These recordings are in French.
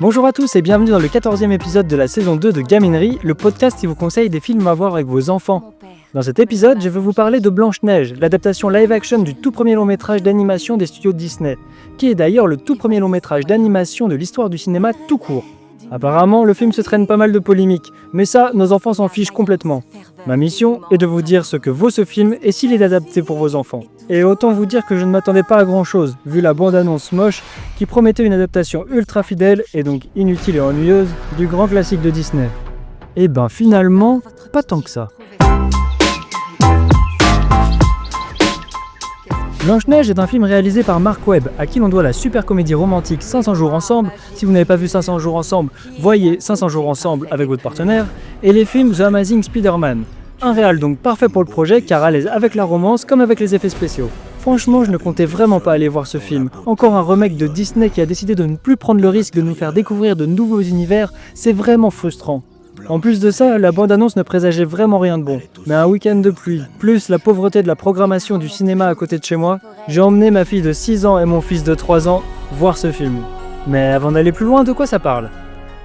Bonjour à tous et bienvenue dans le 14e épisode de la saison 2 de Gaminerie, le podcast qui vous conseille des films à voir avec vos enfants. Dans cet épisode, je vais vous parler de Blanche-Neige, l'adaptation live-action du tout premier long-métrage d'animation des studios Disney, qui est d'ailleurs le tout premier long-métrage d'animation de l'histoire du cinéma tout court. Apparemment, le film se traîne pas mal de polémiques, mais ça, nos enfants s'en fichent complètement. Ma mission est de vous dire ce que vaut ce film et s'il est adapté pour vos enfants. Et autant vous dire que je ne m'attendais pas à grand chose, vu la bande-annonce moche qui promettait une adaptation ultra fidèle et donc inutile et ennuyeuse du grand classique de Disney. Et ben finalement, pas tant que ça. Blanche-Neige est un film réalisé par Marc Webb, à qui l'on doit la super comédie romantique 500 jours ensemble. Si vous n'avez pas vu 500 jours ensemble, voyez 500 jours ensemble avec votre partenaire, et les films The Amazing Spider-Man. Un réal donc parfait pour le projet car à l'aise avec la romance comme avec les effets spéciaux. Franchement, je ne comptais vraiment pas aller voir ce film. Encore un remake de Disney qui a décidé de ne plus prendre le risque de nous faire découvrir de nouveaux univers, c'est vraiment frustrant. En plus de ça, la bande-annonce ne présageait vraiment rien de bon. Mais un week-end de pluie, plus la pauvreté de la programmation du cinéma à côté de chez moi, j'ai emmené ma fille de 6 ans et mon fils de 3 ans voir ce film. Mais avant d'aller plus loin, de quoi ça parle ?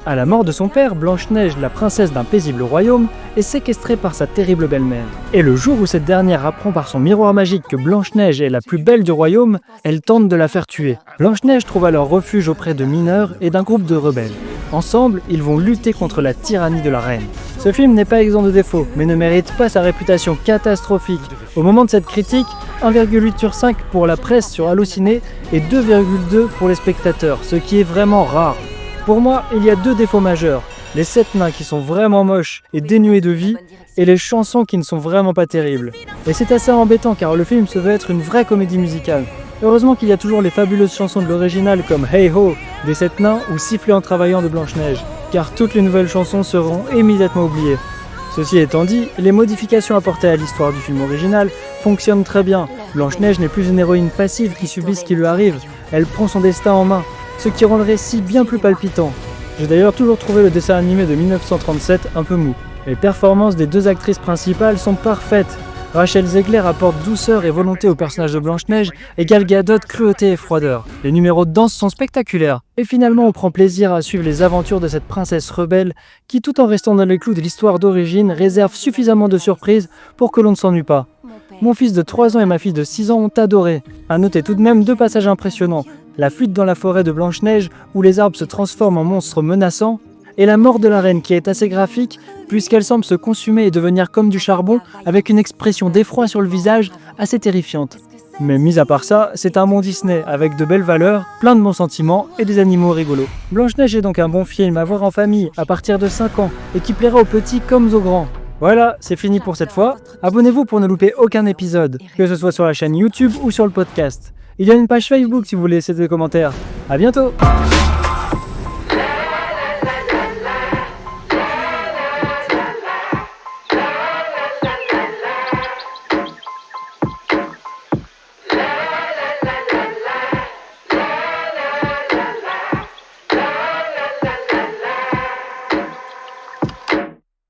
À la mort de son père, Blanche-Neige, la princesse d'un paisible royaume, est séquestrée par sa terrible belle-mère. Et le jour où cette dernière apprend par son miroir magique que Blanche-Neige est la plus belle du royaume, elle tente de la faire tuer. Blanche-Neige trouve alors refuge auprès de mineurs et d'un groupe de rebelles. Ensemble, ils vont lutter contre la tyrannie de la reine. Ce film n'est pas exempt de défauts, mais ne mérite pas sa réputation catastrophique. Au moment de cette critique, 1,8 sur 5 pour la presse sur Allociné et 2,2 pour les spectateurs, ce qui est vraiment rare. Pour moi, il y a deux défauts majeurs. Les 7 nains qui sont vraiment moches et dénués de vie, et les chansons qui ne sont vraiment pas terribles. Et c'est assez embêtant car le film se veut être une vraie comédie musicale. Heureusement qu'il y a toujours les fabuleuses chansons de l'original comme Hey Ho des 7 nains ou Siffler en travaillant de Blanche-Neige, car toutes les nouvelles chansons seront immédiatement oubliées. Ceci étant dit, les modifications apportées à l'histoire du film original fonctionnent très bien. Blanche-Neige n'est plus une héroïne passive qui subit ce qui lui arrive, elle prend son destin en main, ce qui rend le récit bien plus palpitant. J'ai d'ailleurs toujours trouvé le dessin animé de 1937 un peu mou. Les performances des deux actrices principales sont parfaites. Rachel Zegler apporte douceur et volonté au personnage de Blanche-Neige et Gal Gadot cruauté et froideur. Les numéros de danse sont spectaculaires. Et finalement on prend plaisir à suivre les aventures de cette princesse rebelle qui, tout en restant dans les clous de l'histoire d'origine, réserve suffisamment de surprises pour que l'on ne s'ennuie pas. Mon fils de 3 ans et ma fille de 6 ans ont adoré. À noter tout de même 2 passages impressionnants. La fuite dans la forêt de Blanche-Neige où les arbres se transforment en monstres menaçants, et la mort de la reine qui est assez graphique puisqu'elle semble se consumer et devenir comme du charbon avec une expression d'effroi sur le visage assez terrifiante. Mais mis à part ça, c'est un bon Disney avec de belles valeurs, plein de bons sentiments et des animaux rigolos. Blanche-Neige est donc un bon film à voir en famille à partir de 5 ans et qui plaira aux petits comme aux grands. Voilà, c'est fini pour cette fois. Abonnez-vous pour ne louper aucun épisode, que ce soit sur la chaîne YouTube ou sur le podcast. Il y a une page Facebook si vous voulez laisser des commentaires. À bientôt!